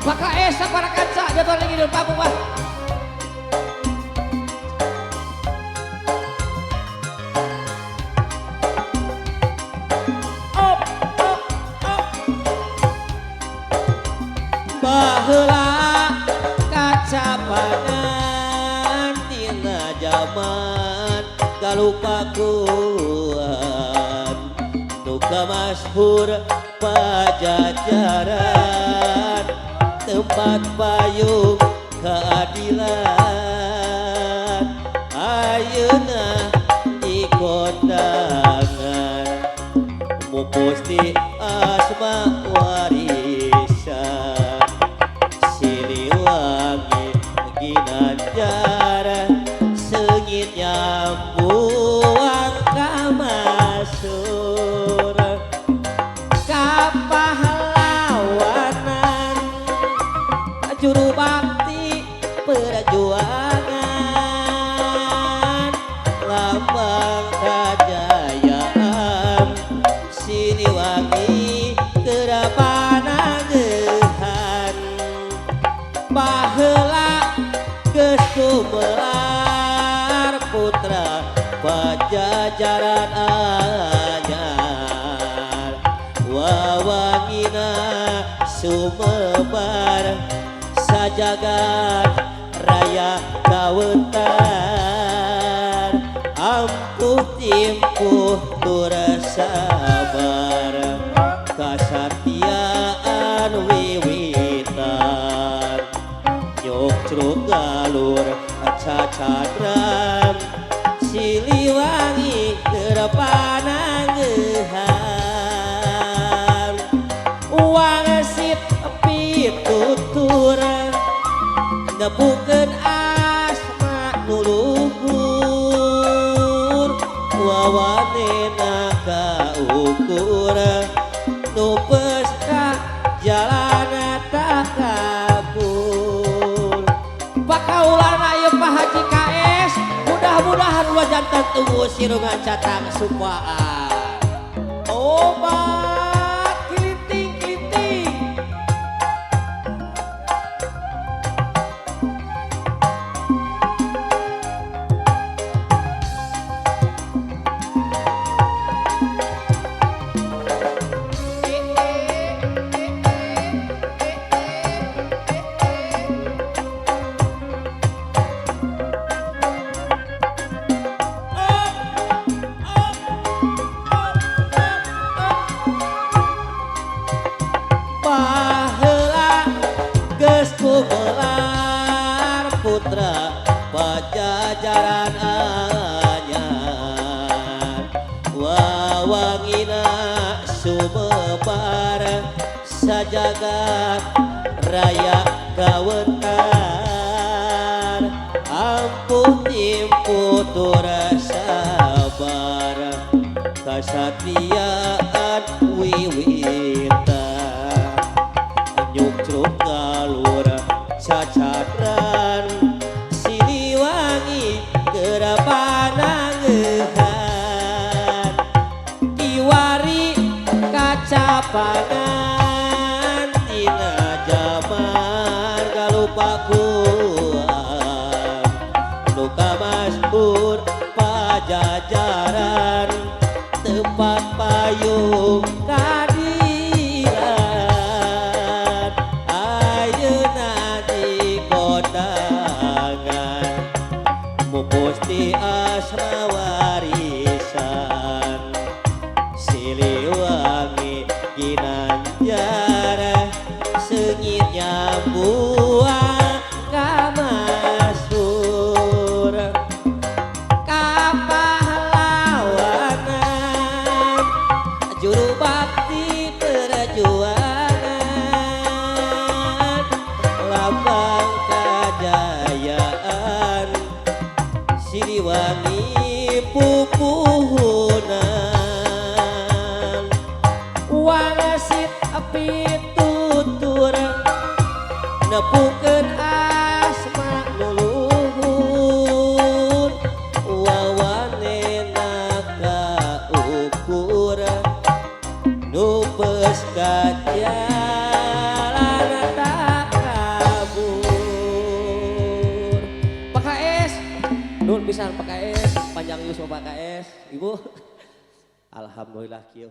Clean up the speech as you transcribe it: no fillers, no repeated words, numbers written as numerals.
Maka esa para kaca jatuh lagi di panggung wah. Baheula kacapangan tina zaman galupakuan duka masyhur Pajajaran tempat payung keadilan ayeuna di kondangan mupusti asma warisan Siliwangi Ginanjar sengit nyambuang kamasur kapahlawanan juru bakti perjuangan lambang kajayaan Siliwangi kerapanangeuhan baheula geus kumelar putra Pajajaran anyar wawangina sumebar sajagat raya kawentar ampuh timpuh tur sabar kasatiaan wiwitan nyok cruk galur cacadram Siliwangi kerepanangeuhan wangsit pitutur nepukeun asma nuluhur wawanena kaukur nupes ka jalan tak kabur pakaulana ieu Pak Haji KS mudah-mudahan ulah jantan tunggu sirungan catang supaan obat kiliting-kiliting baheula geus kumelar putra Pajajaran anyar wawangina sumebar sajagat raya kawentar ampuh timpuh tur sabar kasatiaan wiwitan nyuk cruk galur cacadran Siliwangi kerepanangeuhan kiwari kacapangan tina zaman galupakuan duka masyhur Pajajaran tempat payung keadilan ayeuna di kondangan mupusti asma warisan Siliwangi Ginanjar sengit nyambuang kamasur kapahlawanan juru bakti perjuangan lambang kajayaan Siliwangi pupuhunan wangsit pitutur nepukeun asma nuluhur wawanena kaukur rupes ka jalan tak kabur. Pak KS, nun pisan Pak KS, panjang Yusuf Pak KS, Ibu. Alhamdulillah kieu